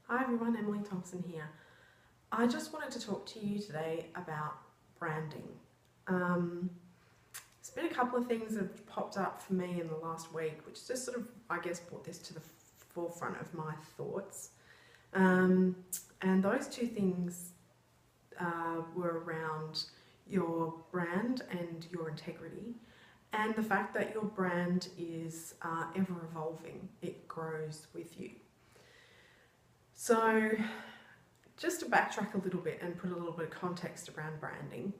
Hi everyone, Emily Thompson here. I just wanted to talk to you today about branding. There's been a couple of things that have popped up for me in the last week, which just sort of, I guess, brought this to the forefront of my thoughts. And those two things were around your brand and your integrity, and the fact that your brand is ever evolving. It grows with you. So just to backtrack a little bit and put a little bit of context around branding.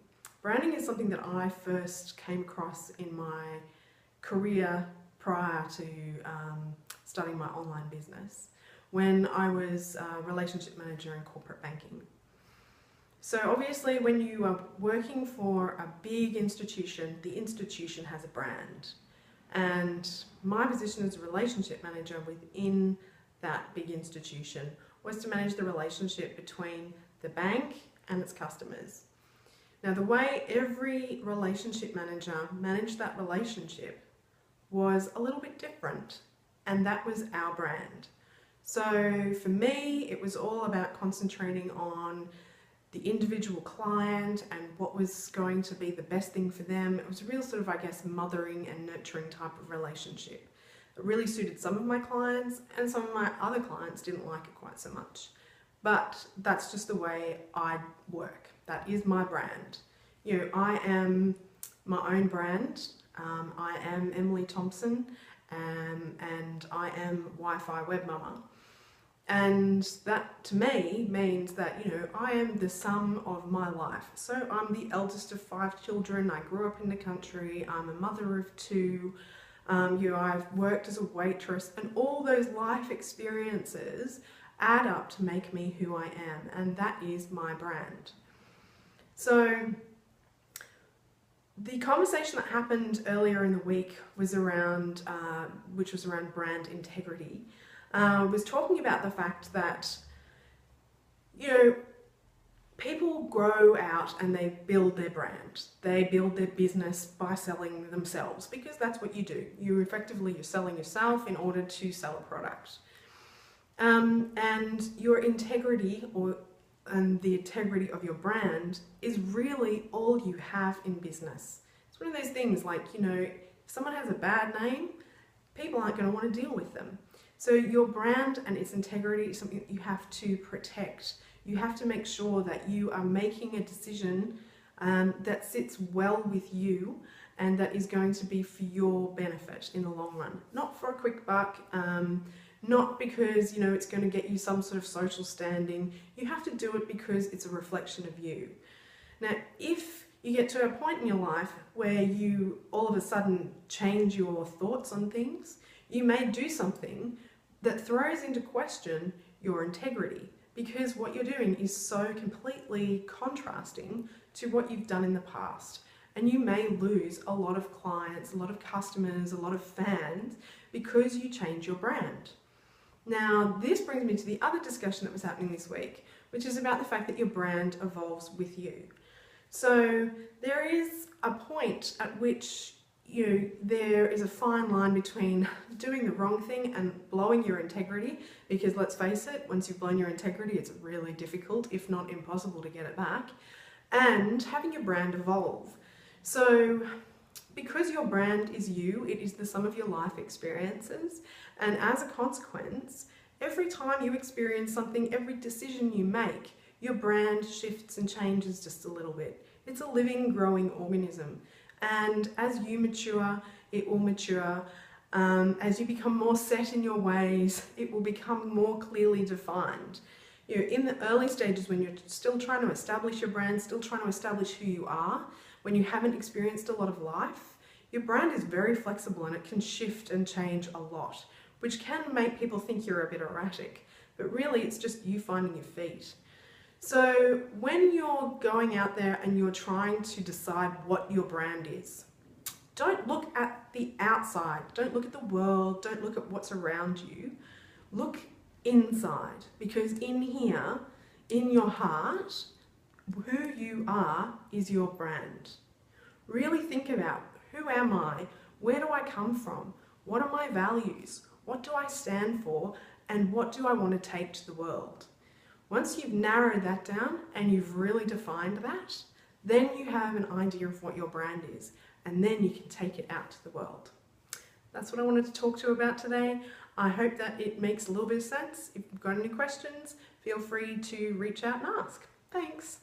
Branding is something that I first came across in my career prior to starting my online business when I was a relationship manager in corporate banking. So obviously when you are working for a big institution, the institution has a brand. And my position as a relationship manager within that big institution was to manage the relationship between the bank and its customers. Now, the way every relationship manager managed that relationship was a little bit different, and that was our brand. So for me, it was all about concentrating on the individual client and what was going to be the best thing for them. It was a real sort of, I guess, mothering and nurturing type of relationship. It really suited some of my clients, and some of my other clients didn't like it quite so much. But that's just the way I work. That is my brand. You know, I am my own brand. I am Emily Thompson, and I am Wi-Fi web mama. And that to me means that, you know, I am the sum of my life. So I'm the eldest of 5 children. I grew up in the country. I'm a mother of 2. You know, I've worked as a waitress, and all those life experiences add up to make me who I am, and that is my brand. So the conversation that happened earlier in the week was around, which was around brand integrity, was talking about the fact that, you know, people grow out and they build their brand. They build their business by selling themselves, because that's what you do. You're selling yourself in order to sell a product. And your integrity and the integrity of your brand is really all you have in business. It's one of those things like, you know, if someone has a bad name, people aren't going to want to deal with them. So your brand and its integrity is something that you have to protect. You have to make sure that you are making a decision that sits well with you and that is going to be for your benefit in the long run. Not for a quick buck, not because, you know, it's going to get you some sort of social standing. You have to do it because it's a reflection of you. Now, if you get to a point in your life where you all of a sudden change your thoughts on things, you may do something that throws into question your integrity, because what you're doing is so completely contrasting to what you've done in the past. And you may lose a lot of clients, a lot of customers, a lot of fans because you change your brand. Now, this brings me to the other discussion that was happening this week, which is about the fact that your brand evolves with you. So there is a point at which there is a fine line between doing the wrong thing and blowing your integrity, because let's face it, once you've blown your integrity, it's really difficult, if not impossible, to get it back, and having your brand evolve. So because your brand is you, it is the sum of your life experiences, and as a consequence, every time you experience something, every decision you make, your brand shifts and changes just a little bit. It's a living, growing organism. And as you mature, it will mature. As you become more set in your ways, it will become more clearly defined. You know, in the early stages, when you're still trying to establish your brand, still trying to establish who you are, when you haven't experienced a lot of life, your brand is very flexible and it can shift and change a lot, which can make people think you're a bit erratic. But really, it's just you finding your feet. So when you're going out there and you're trying to decide what your brand is, don't look at the outside, don't look at the world, don't look at what's around you. Look inside, because in here, in your heart, who you are is your brand. Really think about, who am I? Where do I come from? What are my values? What do I stand for? and what do I want to take to the world? Once you've narrowed that down and you've really defined that, then you have an idea of what your brand is, and then you can take it out to the world. That's what I wanted to talk to you about today. I hope that it makes a little bit of sense. If you've got any questions, feel free to reach out and ask. Thanks.